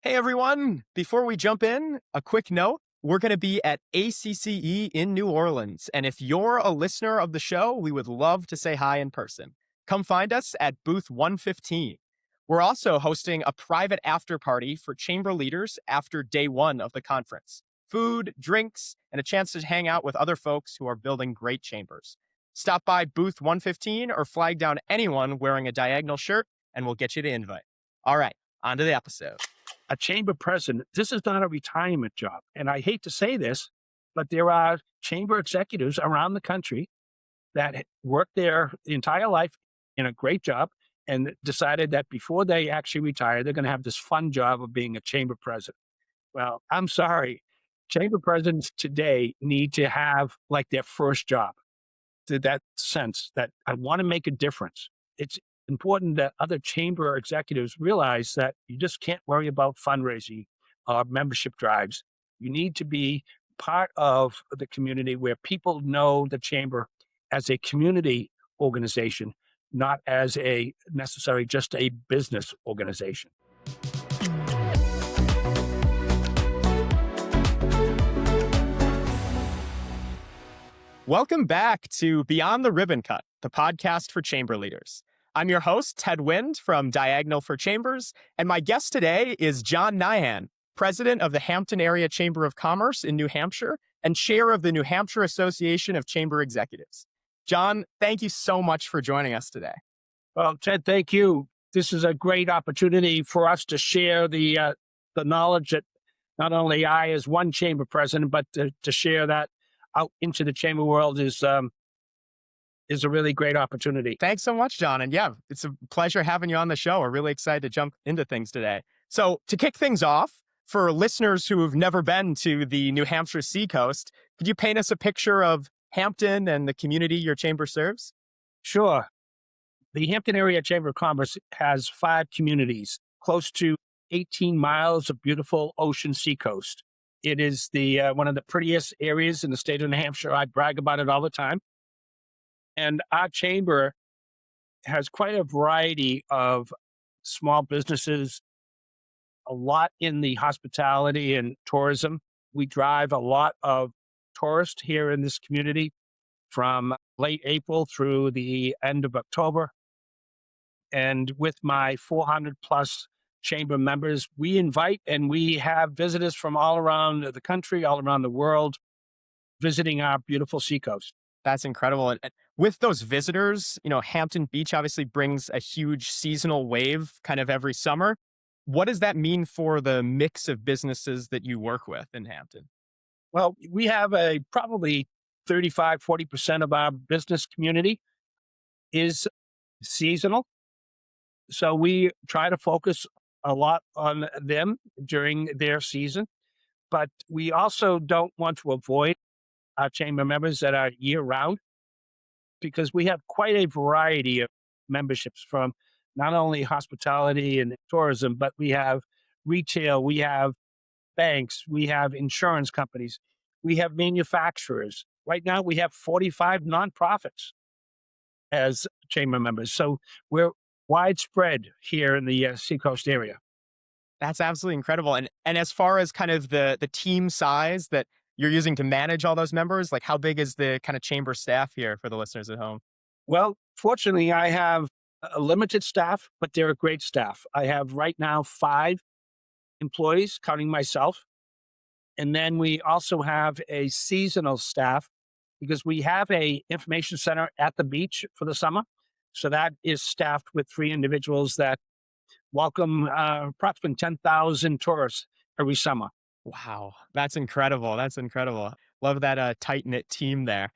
Hey everyone, before we jump in, a quick note. We're going to be at ACCE in New Orleans. And if you're a listener of the show, we would love to say hi in person. Come find us at booth 115. We're also hosting a private after party for chamber leaders after day one of the conference. Food, drinks, and a chance to hang out with other folks who are building great chambers. Stop by booth 115 or flag down anyone wearing a diagonal shirt, and we'll get you the invite. All right, on to the episode. A chamber president, this is not a retirement job. And I hate to say this, but there are chamber executives around the country that worked their entire life in a great job and decided that before they actually retire, they're going to have this fun job of being a chamber president. Well, I'm sorry. Chamber presidents today need to have like their first job, to that sense that I want to make a difference. It's important that other chamber executives realize that you just can't worry about fundraising or membership drives. You need to be part of the community where people know the chamber as a community organization, not as a necessarily just a business organization. Welcome back to Beyond the Ribbon Cut, the podcast for chamber leaders. I'm your host, Ted Wind from Diagonal for Chambers, and my guest today is John Nyhan, president of the Hampton Area Chamber of Commerce in New Hampshire and chair of the New Hampshire Association of Chamber Executives. John, thank you so much for joining us today. Well, Ted, thank you. This is a great opportunity for us to share the knowledge that not only I, as one chamber president, but to share that out into the chamber world is a really great opportunity. Thanks so much, John. And yeah, it's a pleasure having you on the show. We're really excited to jump into things today. So to kick things off, for listeners who have never been to the New Hampshire Seacoast, could you paint us a picture of Hampton and the community your chamber serves? Sure. The Hampton Area Chamber of Commerce has 5 communities, close to 18 miles of beautiful ocean seacoast. It is the one of the prettiest areas in the state of New Hampshire. I brag about it all the time. And our chamber has quite a variety of small businesses, a lot in the hospitality and tourism. We drive a lot of tourists here in this community from late April through the end of October. And with my 400 plus chamber members, we invite and we have visitors from all around the country, all around the world, visiting our beautiful seacoast. That's incredible. And with those visitors, Hampton Beach obviously brings a huge seasonal wave kind of every summer. What does that mean for the mix of businesses that you work with in Hampton? Well, we have probably 35, 40% of our business community is seasonal. So we try to focus a lot on them during their season, but we also don't want to avoid our chamber members that are year round, because we have quite a variety of memberships from not only hospitality and tourism, but we have retail, we have banks, we have insurance companies, we have manufacturers. Right now we have 45 nonprofits as chamber members. So we're widespread here in the Seacoast area. That's absolutely incredible. And as far as kind of the team size that you're using to manage all those members, like how big is the kind of chamber staff here for the listeners at home? Well, fortunately, I have a limited staff, but they're a great staff. I have right now 5 employees, counting myself. And then we also have a seasonal staff because we have a information center at the beach for the summer. So that is staffed with 3 individuals that welcome approximately 10,000 tourists every summer. Wow, that's incredible. That's incredible. Love that tight-knit team there.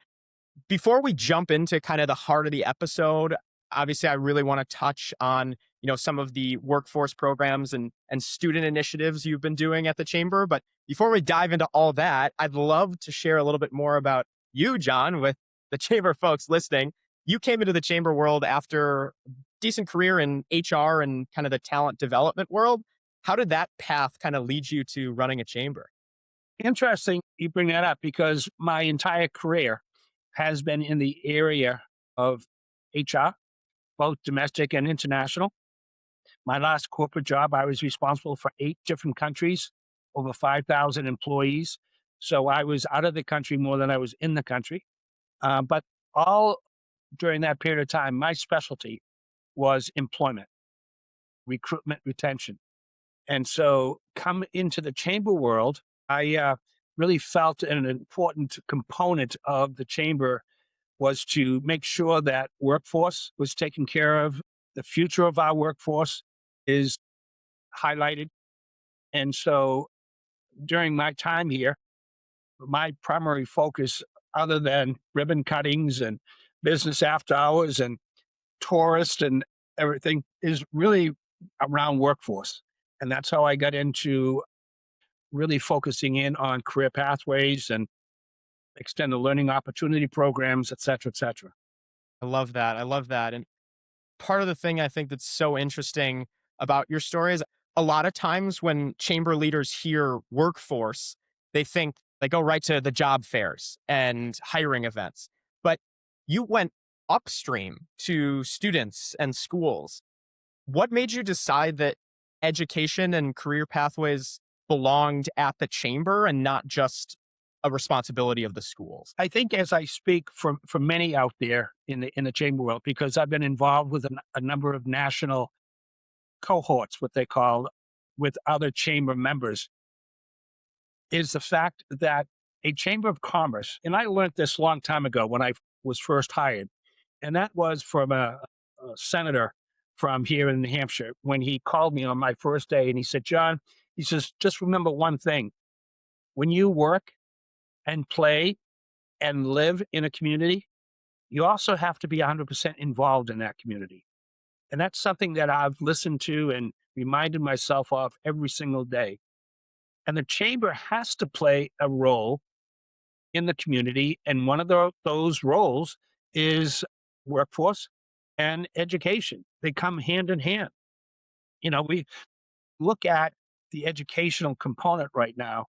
Before we jump into kind of the heart of the episode, obviously I really want to touch on, some of the workforce programs and student initiatives you've been doing at the chamber. But before we dive into all that, I'd love to share a little bit more about you, John, with the chamber folks listening. You came into the chamber world after a decent career in HR and kind of the talent development world. How did that path kind of lead you to running a chamber? Interesting you bring that up because my entire career has been in the area of HR, both domestic and international. My last corporate job, I was responsible for 8 different countries, over 5,000 employees. So I was out of the country more than I was in the country. But all during that period of time, my specialty was employment, recruitment, retention. And so, come into the chamber world, I really felt an important component of the chamber was to make sure that workforce was taken care of. The future of our workforce is highlighted. And so, during my time here, my primary focus, other than ribbon cuttings and business after hours and tourists and everything, is really around workforce. And that's how I got into really focusing in on career pathways and extended learning opportunity programs, et cetera, et cetera. I love that. I love that. And part of the thing I think that's so interesting about your story is a lot of times when chamber leaders hear workforce, they go right to the job fairs and hiring events. But you went upstream to students and schools. What made you decide that education and career pathways belonged at the chamber and not just a responsibility of the schools? I think as I speak for many out there in the chamber world, because I've been involved with a number of national cohorts, what they call, with other chamber members, is the fact that a chamber of commerce, and I learned this a long time ago when I was first hired, and that was from a senator from here in New Hampshire when he called me on my first day and he said, John, he says, just remember one thing. When you work and play and live in a community, you also have to be 100% involved in that community. And that's something that I've listened to and reminded myself of every single day. And the chamber has to play a role in the community. And one of those roles is workforce and education. They come hand in hand. We look at the educational component right now.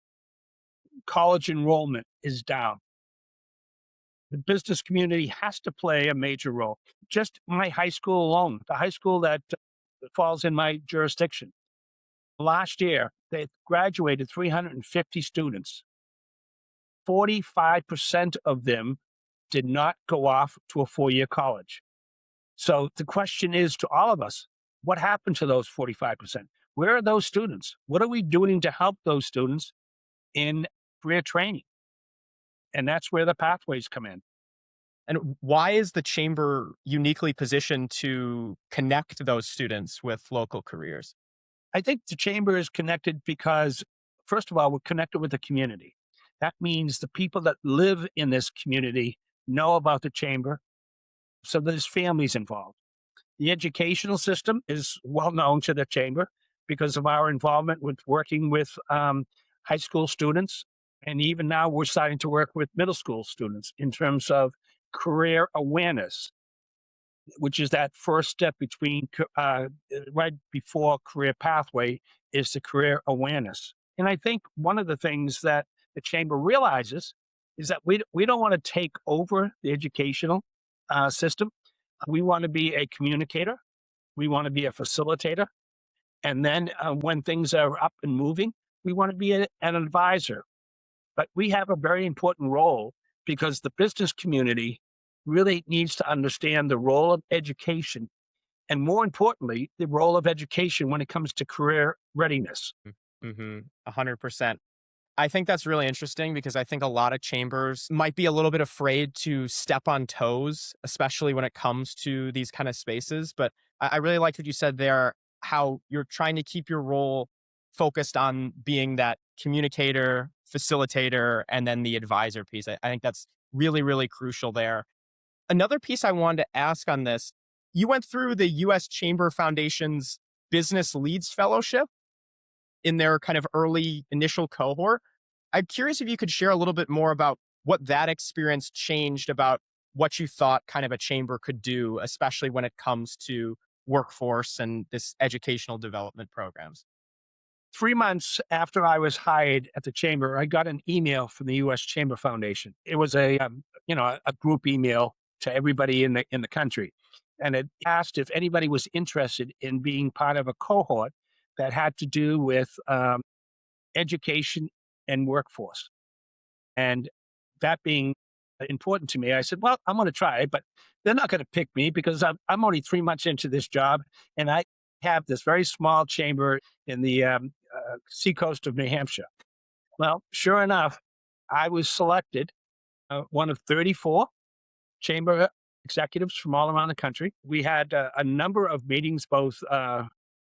College enrollment is down. The business community has to play a major role. Just my high school alone, the high school that falls in my jurisdiction. Last year, they graduated 350 students. 45% of them did not go off to a 4-year college. So the question is to all of us, what happened to those 45%? Where are those students? What are we doing to help those students in career training? And that's where the pathways come in. And why is the chamber uniquely positioned to connect those students with local careers? I think the chamber is connected because, first of all, we're connected with the community. That means the people that live in this community know about the chamber. So there's families involved. The educational system is well known to the chamber because of our involvement with working with high school students. And even now, we're starting to work with middle school students in terms of career awareness, which is that first step between right before career pathway is the career awareness. And I think one of the things that the chamber realizes is that we don't want to take over the educational system. We want to be a communicator. We want to be a facilitator. And then when things are up and moving, we want to be an advisor. But we have a very important role because the business community really needs to understand the role of education and, more importantly, the role of education when it comes to career readiness. Mm-hmm. 100%. I think that's really interesting because I think a lot of chambers might be a little bit afraid to step on toes, especially when it comes to these kind of spaces. But I really like what you said there, how you're trying to keep your role focused on being that communicator, facilitator, and then the advisor piece. I think that's really, really crucial there. Another piece I wanted to ask on this, you went through the US Chamber Foundation's Business Leads Fellowship in their kind of early initial cohort. I'm curious if you could share a little bit more about what that experience changed about what you thought kind of a chamber could do, especially when it comes to workforce and this educational development programs. 3 months after I was hired at the chamber, I got an email from the U.S. Chamber Foundation. It was a group email to everybody in the country, and it asked if anybody was interested in being part of a cohort that had to do with education and workforce. And that being important to me, I said, well, I'm going to try it, but they're not going to pick me because I'm only 3 months into this job. And I have this very small chamber in the seacoast of New Hampshire. Well, sure enough, I was selected one of 34 chamber executives from all around the country. We had a number of meetings, both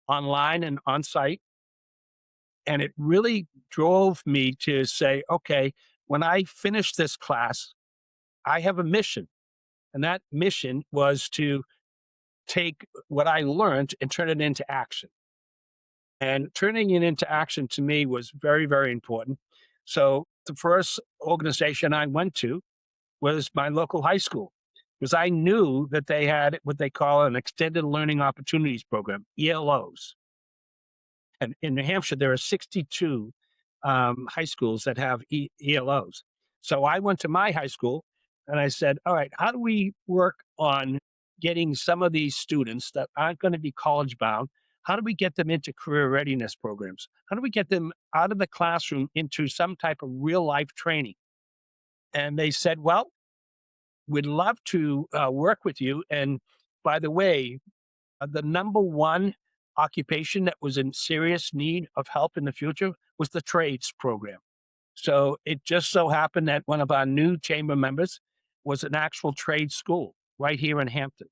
online and on site. And it really drove me to say, okay, when I finish this class, I have a mission. And that mission was to take what I learned and turn it into action. And turning it into action to me was very, very important. So the first organization I went to was my local high school because I knew that they had what they call an extended learning opportunities program, ELOs. And in New Hampshire, there are 62 high schools that have ELOs. So I went to my high school and I said, all right, how do we work on getting some of these students that aren't going to be college bound? How do we get them into career readiness programs? How do we get them out of the classroom into some type of real life training? And they said, well, we'd love to work with you. And by the way, the number one occupation that was in serious need of help in the future was the trades program. So it just so happened that one of our new chamber members was an actual trade school right here in Hampton.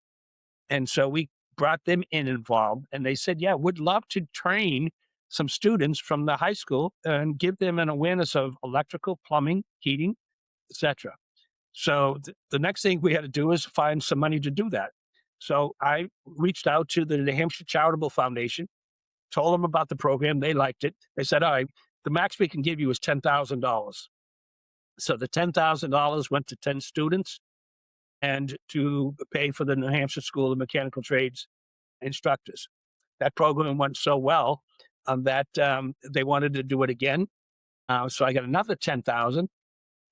And so we brought them in involved and they said, yeah, we'd love to train some students from the high school and give them an awareness of electrical, plumbing, heating, etc. So the next thing we had to do is find some money to do that. So I reached out to the New Hampshire Charitable Foundation, told them about the program. They liked it. They said, all right, the max we can give you is $10,000. So the $10,000 went to 10 students and to pay for the New Hampshire School of Mechanical Trades instructors. That program went so well that they wanted to do it again. So I got another 10,000.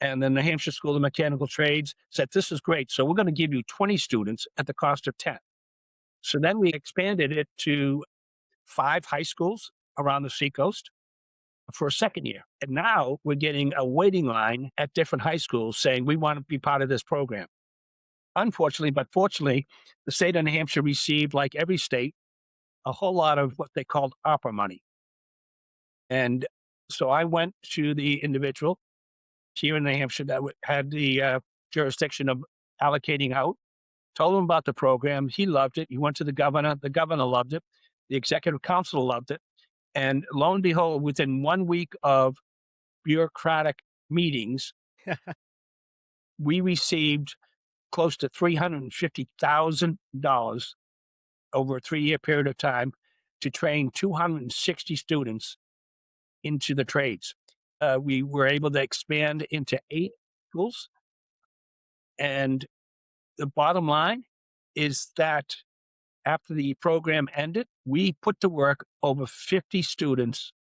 And then the Hampshire School of Mechanical Trades said, this is great. So we're going to give you 20 students at the cost of 10. So then we expanded it to 5 high schools around the seacoast for a second year. And now we're getting a waiting line at different high schools saying, we want to be part of this program. Unfortunately, but fortunately, the state of New Hampshire received, like every state, a whole lot of what they called opera money. And so I went to the individual here in New Hampshire that had the jurisdiction of allocating out, told him about the program. He loved it. He went to the governor. The governor loved it. The executive council loved it. And lo and behold, within 1 week of bureaucratic meetings, we received close to $350,000 over a 3-year period of time to train 260 students into the trades. We were able to expand into 8 schools. And the bottom line is that after the program ended, we put to work over 50 students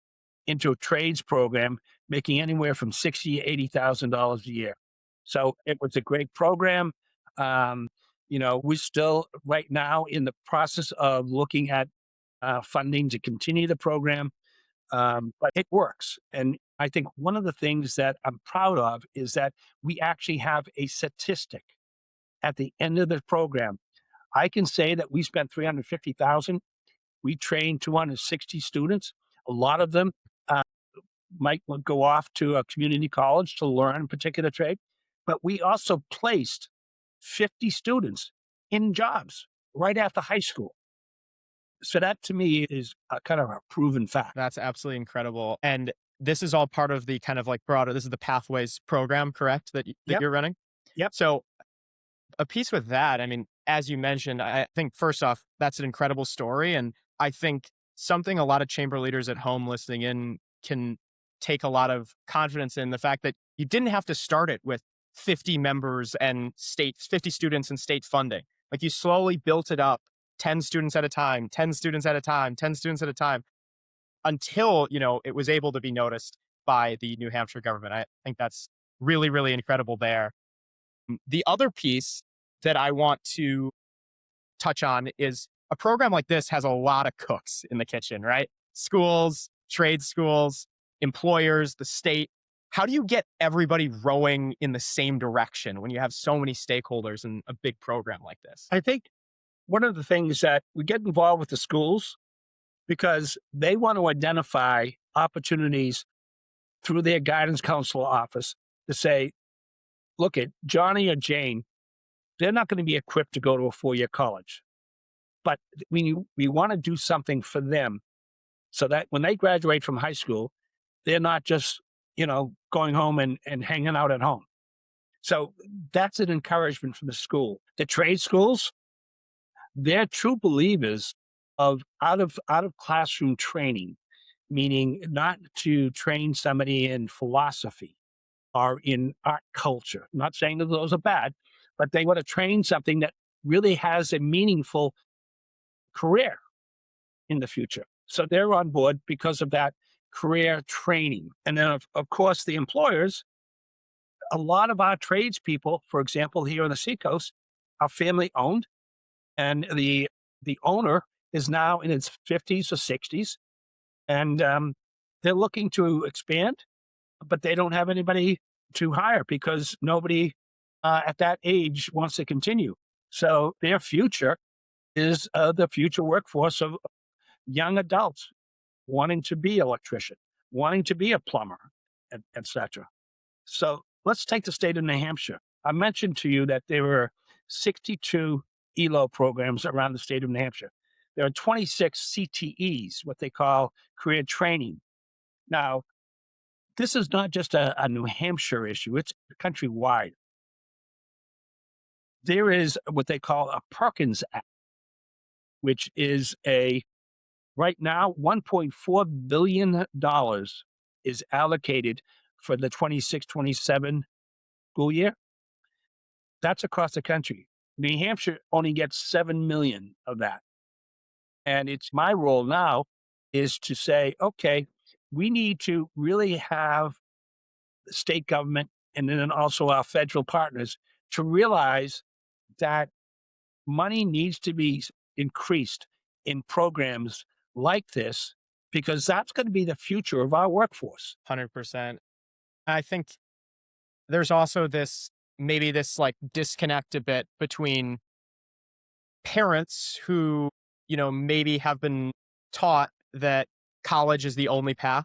into a trades program, making anywhere from $60,000 to $80,000 a year. So it was a great program. Um, we're still right now in the process of looking at funding to continue the program, but it works. And I think one of the things that I'm proud of is that we actually have a statistic at the end of the program. I can say that we spent 350,000. We trained 260 students. A lot of them uh, might go off to a community college to learn a particular trade, but we also placed 50 students in jobs right after high school. So that to me is a kind of a proven fact. That's absolutely incredible. And this is all part of the kind of like broader, this is the Pathways program, correct? That Yep. you're running? Yep. So a piece with that, I mean, as you mentioned, I think first off, that's an incredible story. And I think something a lot of chamber leaders at home listening in can take a lot of confidence in the fact that you didn't have to start it with 50 members and 50 students and state funding. Like you slowly built it up 10 students at a time, 10 students at a time, 10 students at a time until, it was able to be noticed by the New Hampshire government. I think that's really, really incredible there. The other piece that I want to touch on is a program like this has a lot of cooks in the kitchen, right? Schools, trade schools, employers, the state. How do you get everybody rowing in the same direction when you have so many stakeholders in a big program like this? I think one of the things that we get involved with the schools because they want to identify opportunities through their guidance counselor office to say, look at Johnny or Jane, they're not going to be equipped to go to a 4-year college, but we want to do something for them so that when they graduate from high school, they're not just, going home and hanging out at home. So that's an encouragement from the school. The trade schools, they're true believers of out of classroom training, meaning not to train somebody in philosophy or in art culture. I'm not saying that those are bad, but they want to train something that really has a meaningful career in the future. So they're on board because of that career training. And then, of course, the employers, a lot of our tradespeople, for example, here on the Seacoast, are family owned. And the owner is now in his 50s or 60s. And they're looking to expand, but they don't have anybody to hire because nobody at that age wants to continue. So their future is the future workforce of young adults wanting to be electrician, wanting to be a plumber, et cetera. So let's take the state of New Hampshire. I mentioned to you that there were 62 ELO programs around the state of New Hampshire. There are 26 CTEs, what they call career training. Now, this is not just a New Hampshire issue, it's countrywide. There is what they call a Perkins Act, which is right now, $1.4 billion is allocated for the 26-27 school year. That's across the country. New Hampshire only gets 7 million of that. And it's my role now is to say, okay, we need to really have the state government and then also our federal partners to realize that money needs to be increased in programs like this because that's going to be the future of our workforce. 100%. I think there's also maybe this like disconnect a bit between parents who, maybe have been taught that college is the only path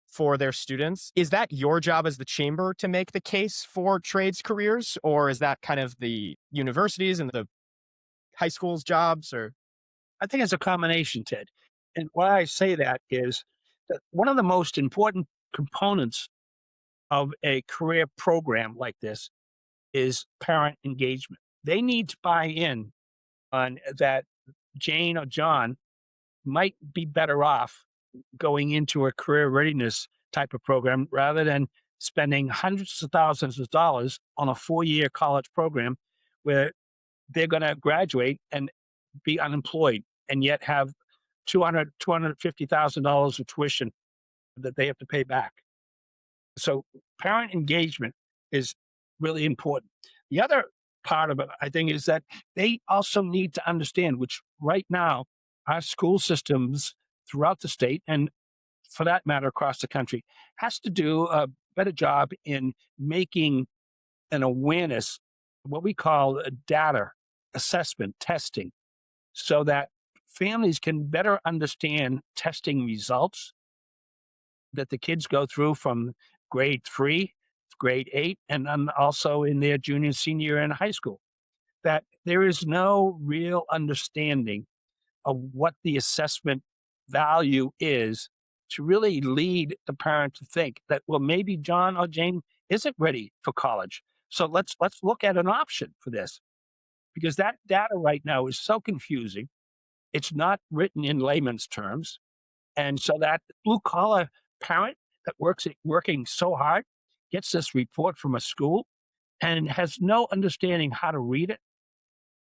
for their students. Is that your job as the chamber to make the case for trades careers, or is that kind of the universities and the high schools jobs? Or I think it's a combination, Ted. And why I say that is that one of the most important components of a career program like this is parent engagement. They need to buy in on that Jane or John might be better off going into a career readiness type of program rather than spending hundreds of thousands of dollars on a 4-year college program where they're going to graduate and be unemployed and yet have $250,000 of tuition that they have to pay back. So parent engagement is really important. The other part of it, I think, is that they also need to understand, which right now, our school systems throughout the state and for that matter across the country has to do a better job in making an awareness, what we call a data assessment testing, so that families can better understand testing results that the kids go through from grade 3 to grade 8 and then also in their junior senior year in high school, that there is no real understanding of what the assessment value is to really lead the parent to think that, well, maybe John or Jane isn't ready for college, so let's look at an option for this, because that data right now is so confusing. It's not written in layman's terms. And so that blue collar parent that working so hard gets this report from a school and has no understanding how to read it,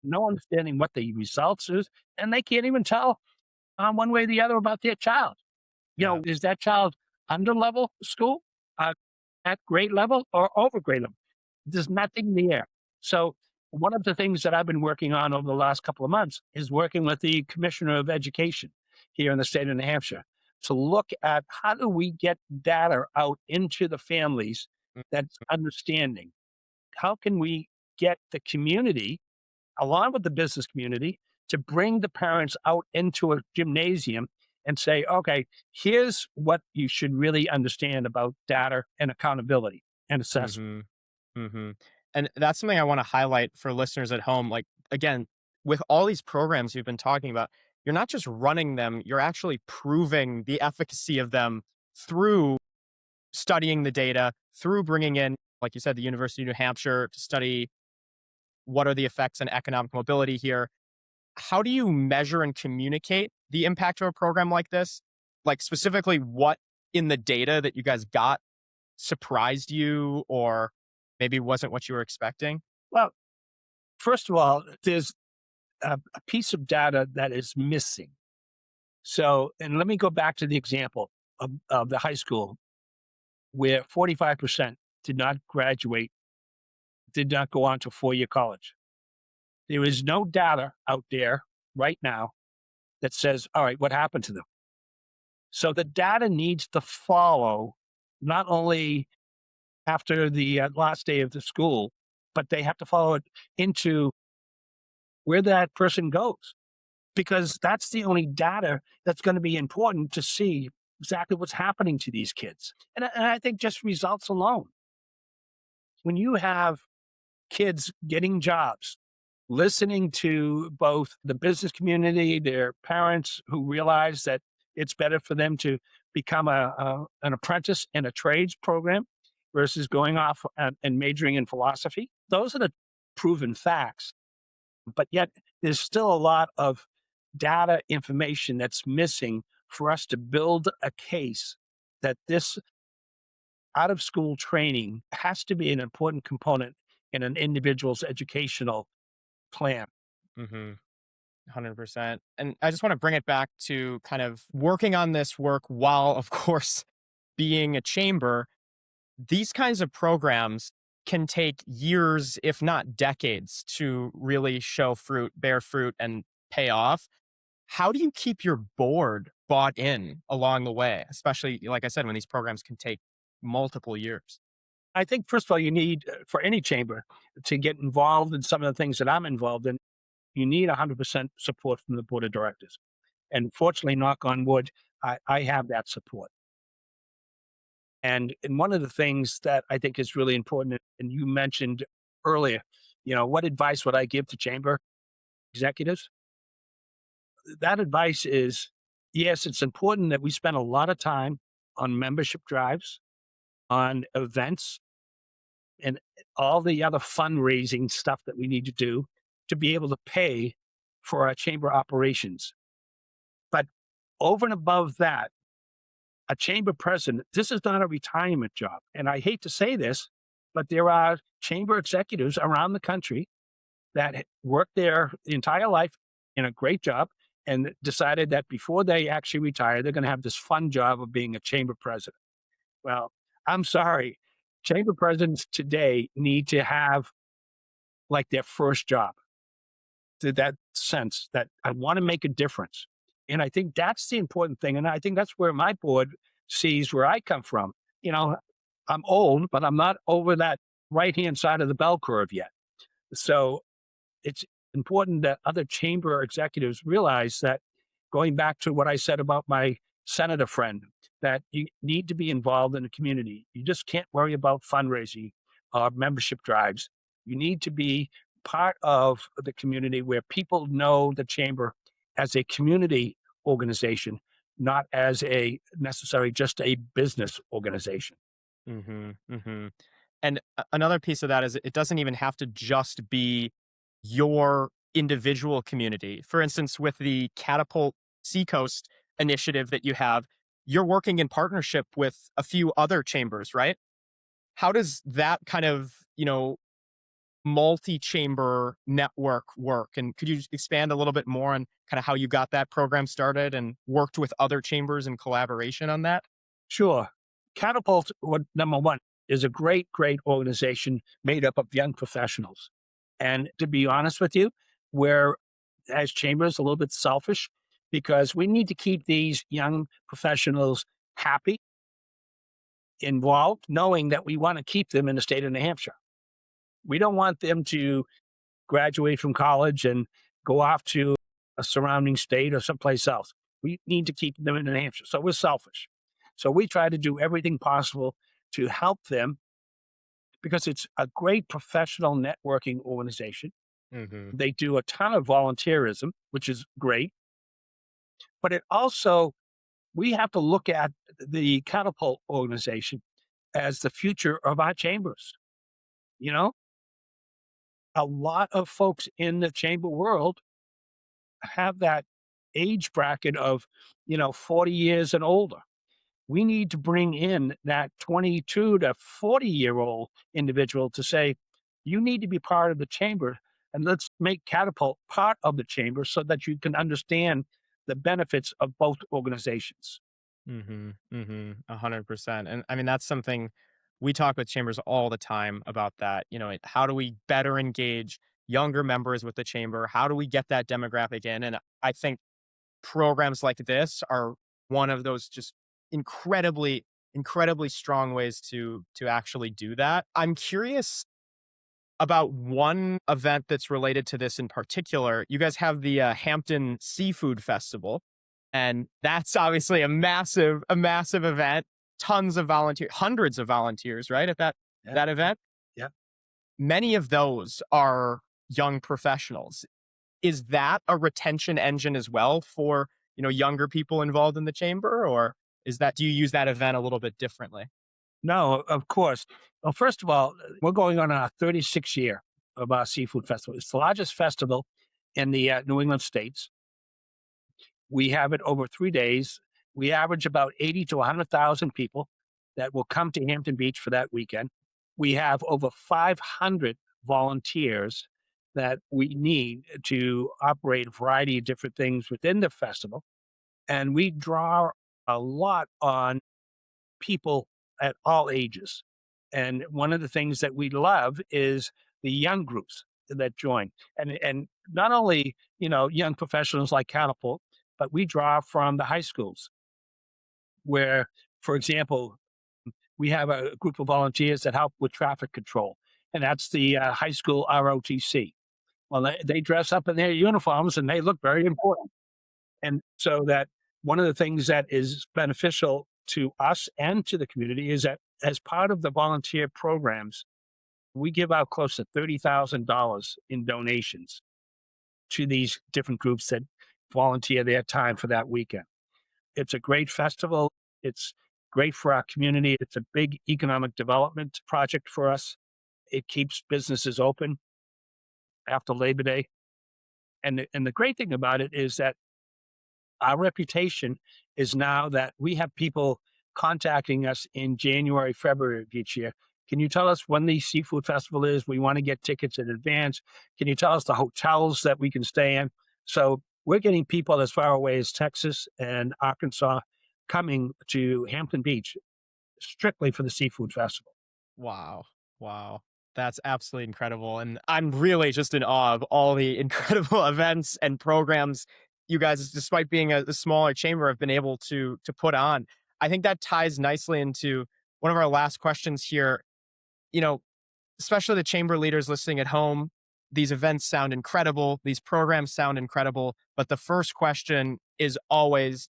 no understanding what the results is, and they can't even tell one way or the other about their child. yeah, Is that child under level school, uh, at grade level, or over grade level? There's nothing there. So One of the things that I've been working on over the last couple of months is working with the Commissioner of Education here in the state of New Hampshire to look at how do we get data out into the families that's understanding. How can we get the community, along with the business community, to bring the parents out into a gymnasium and say, okay, here's what you should really understand about data and accountability and assessment. Mhm. Mhm. And that's something I wanna highlight for listeners at home, like, again, with all these programs you've been talking about, you're not just running them, you're actually proving the efficacy of them through studying the data, through bringing in, like you said, the University of New Hampshire to study what are the effects on economic mobility here. How do you measure and communicate the impact of a program like this? Like, specifically, what in the data that you guys got surprised you or maybe wasn't what you were expecting? Well, first of all, there's a piece of data that is missing. So, and let me go back to the example of the high school where 45% did not graduate, did not go on to 4-year college. There is no data out there right now that says, all right, what happened to them? So the data needs to follow not only after the last day of the school, but they have to follow it into where that person goes, because that's the only data that's going to be important to see exactly what's happening to these kids. And I think just results alone, when you have kids getting jobs, listening to both the business community, their parents who realize that it's better for them to become an apprentice in a trades program versus going off and majoring in philosophy. Those are the proven facts. But yet, there's still a lot of data information that's missing for us to build a case that this out of school training has to be an important component in an individual's educational plan. Mhm. 100%. And I just wanna bring it back to kind of working on this work while, of course, being a chamber. These kinds of programs can take years, if not decades, to really show fruit, bear fruit, and pay off. How do you keep your board bought in along the way? Especially, like I said, when these programs can take multiple years. I think, first of all, you need, for any chamber to get involved in some of the things that I'm involved in, you need 100% support from the board of directors. And fortunately, knock on wood, I have that support. And one of the things that I think is really important, and you mentioned earlier, what advice would I give to chamber executives? That advice is, yes, it's important that we spend a lot of time on membership drives, on events, and all the other fundraising stuff that we need to do to be able to pay for our chamber operations. But over and above that, a chamber president, this is not a retirement job. And I hate to say this, but there are chamber executives around the country that worked their entire life in a great job and decided that before they actually retire, they're going to have this fun job of being a chamber president. Well, I'm sorry. Chamber presidents today need to have like their first job, to that sense that I want to make a difference. And I think that's the important thing. And I think that's where my board sees where I come from. You know, I'm old, but I'm not over that right hand side of the bell curve yet. So it's important that other chamber executives realize that, going back to what I said about my senator friend, that you need to be involved in the community. You just can't worry about fundraising or membership drives. You need to be part of the community where people know the chamber as a community organization, not as a necessarily just a business organization. Mhm, mhm. And another piece of that is it doesn't even have to just be your individual community. For instance, with the Catapult Seacoast initiative that you have, you're working in partnership with a few other chambers, right? How does that kind of, multi-chamber network work? And could you expand a little bit more on kind of how you got that program started and worked with other chambers in collaboration on that? Sure. Catapult, number one, is a great, great organization made up of young professionals. And to be honest with you, we're, as chambers, a little bit selfish because we need to keep these young professionals happy, involved, knowing that we want to keep them in the state of New Hampshire. We don't want them to graduate from college and go off to a surrounding state or someplace else. We need to keep them in New Hampshire. So we're selfish. So we try to do everything possible to help them because it's a great professional networking organization. Hmm. They do a ton of volunteerism, which is great. But it also, we have to look at the Catapult organization as the future of our chambers. You know, a lot of folks in the chamber world have that age bracket of, 40 years and older. We need to bring in that 22 to 40-year-old individual to say, you need to be part of the chamber and let's make Catapult part of the chamber so that you can understand the benefits of both organizations. Mhm, mhm, 100%, and, I mean, that's something we talk with chambers all the time about that, how do we better engage younger members with the chamber? How do we get that demographic in? And I think programs like this are one of those just incredibly, incredibly strong ways to actually do that. I'm curious about one event that's related to this in particular. You guys have the, Hampton Seafood Festival, and that's obviously a massive event. Tons of hundreds of volunteers, right, at Yeah. that event? Yeah. Many of those are young professionals. Is that a retention engine as well for, younger people involved in the chamber, or do you use that event a little bit differently? No, of course. Well, first of all, we're going on our 36th year of our seafood festival. It's the largest festival in the New England states. We have it over 3 days. We average about 80 to 100,000 people that will come to Hampton Beach for that weekend. We have over 500 volunteers that we need to operate a variety of different things within the festival. And we draw a lot on people at all ages. And one of the things that we love is the young groups that join. And not only, young professionals like Catapult, but we draw from the high schools where, for example, we have a group of volunteers that help with traffic control, and that's the high school ROTC. Well, they dress up in their uniforms and they look very important. And so that one of the things that is beneficial to us and to the community is that as part of the volunteer programs, we give out close to $30,000 in donations to these different groups that volunteer their time for that weekend. It's a great festival. It's great for our community. It's a big economic development project for us. It keeps businesses open after Labor Day. And the great thing about it is that our reputation is now that we have people contacting us in January, February of each year. Can you tell us when the seafood festival is? We want to get tickets in advance. Can you tell us the hotels that we can stay in? So we're getting people as far away as Texas and Arkansas coming to Hampton Beach strictly for the seafood festival. Wow. Wow. That's absolutely incredible. And I'm really just in awe of all the incredible events and programs you guys, despite being a smaller chamber, have been able to put on. I think that ties nicely into one of our last questions here. You know, Especially the chamber leaders listening at home, these events sound incredible, these programs sound incredible. But the first question is always,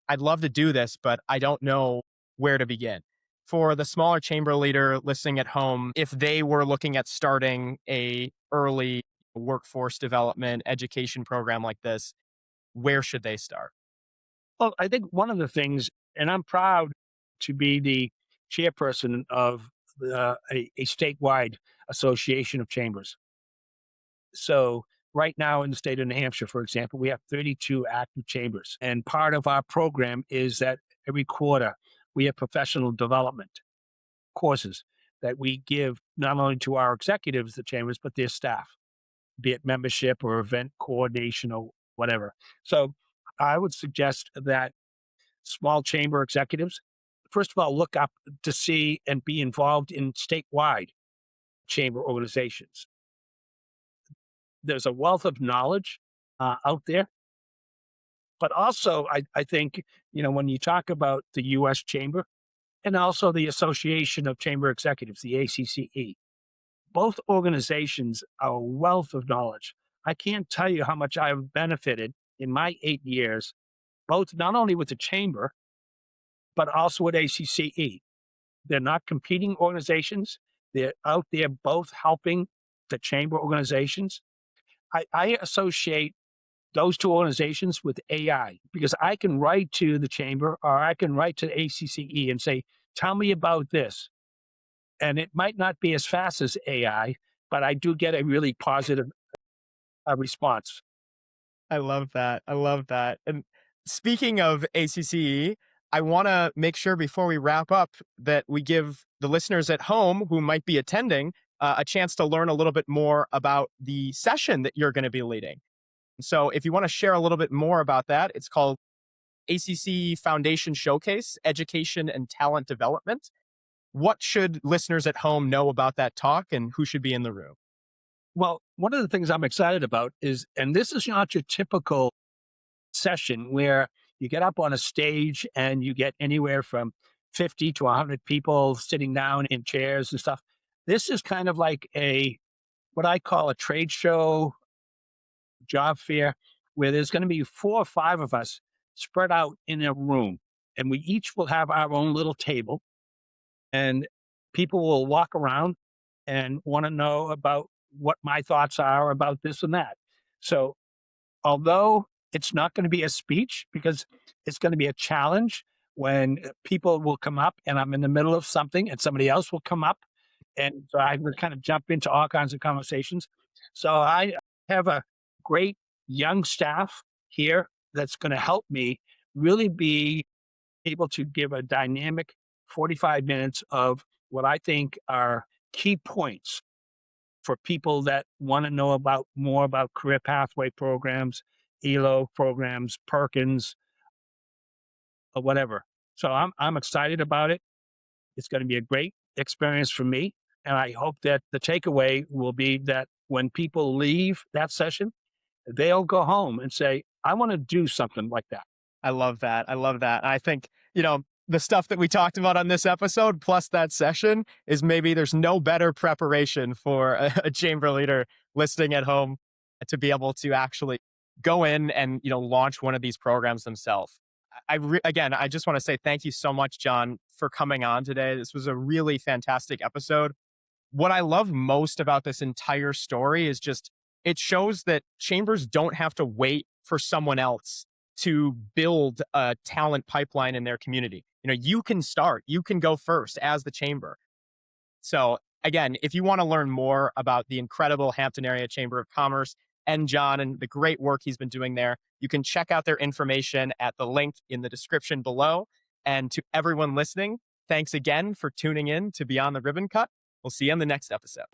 I'd love to do this, but I don't know where to begin. For the smaller chamber leader listening at home, if they were looking at starting a early workforce development education program like this, where should they start? Well, I think one of the things, and I'm proud to be the chairperson of a statewide association of chambers. So, right now in the state of New Hampshire, for example, we have 32 active chambers. And part of our program is that every quarter we have professional development courses that we give not only to our executives, the chambers, but their staff, be it membership or event coordination or whatever. So, I would suggest that small chamber executives, first of all, look up to see and be involved in statewide chamber organizations. there's a wealth of knowledge out there. But also, I think, when you talk about the US Chamber and also the Association of Chamber Executives, the ACCE, both organizations are a wealth of knowledge. I can't tell you how much I've benefited in my 8 years, both not only with the chamber, but also with ACCE. They're not competing organizations. They're out there both helping the chamber organizations. I associate those two organizations with AI because I can write to the chamber or I can write to ACCE and say, tell me about this. And it might not be as fast as AI, but I do get a really positive response. I love that. I love that. And speaking of ACCE, I want to make sure before we wrap up that we give the listeners at home who might be attending a chance to learn a little bit more about the session that you're going to be leading. So, if you want to share a little bit more about that, it's called ACC Foundation Showcase Education and Talent Development. What should listeners at home know about that talk and who should be in the room? Well, one of the things I'm excited about is, and this is not your typical session where you get up on a stage and you get anywhere from 50 to 100 people sitting down in chairs and stuff. This is kind of like what I call a trade show, job fair, where there's going to be 4 or 5 of us spread out in a room, and we each will have our own little table, and people will walk around and want to know about what my thoughts are about this and that. So although it's not going to be a speech because it's going to be a challenge when people will come up and I'm in the middle of something and somebody else will come up. And so I would kind of jump into all kinds of conversations. So I have a great young staff here that's going to help me really be able to give a dynamic 45 minutes of what I think are key points for people that want to know about more about career pathway programs, ELO programs, Perkins, or whatever. So I'm excited about it. It's going to be a great experience for me. And I hope that the takeaway will be that when people leave that session, they'll go home and say, I want to do something like that. I love that. I love that. I think, the stuff that we talked about on this episode, plus that session, is maybe there's no better preparation for a chamber leader listening at home to be able to actually go in and, launch one of these programs themselves. Again, I just want to say thank you so much, John, for coming on today. This was a really fantastic episode. What I love most about this entire story is just it shows that chambers don't have to wait for someone else to build a talent pipeline in their community. You can start, you can go first as the chamber. So, again, if you want to learn more about the incredible Hampton Area Chamber of Commerce and John and the great work he's been doing there, you can check out their information at the link in the description below. And to everyone listening, thanks again for tuning in to Beyond the Ribbon Cut. We'll see you on the next episode.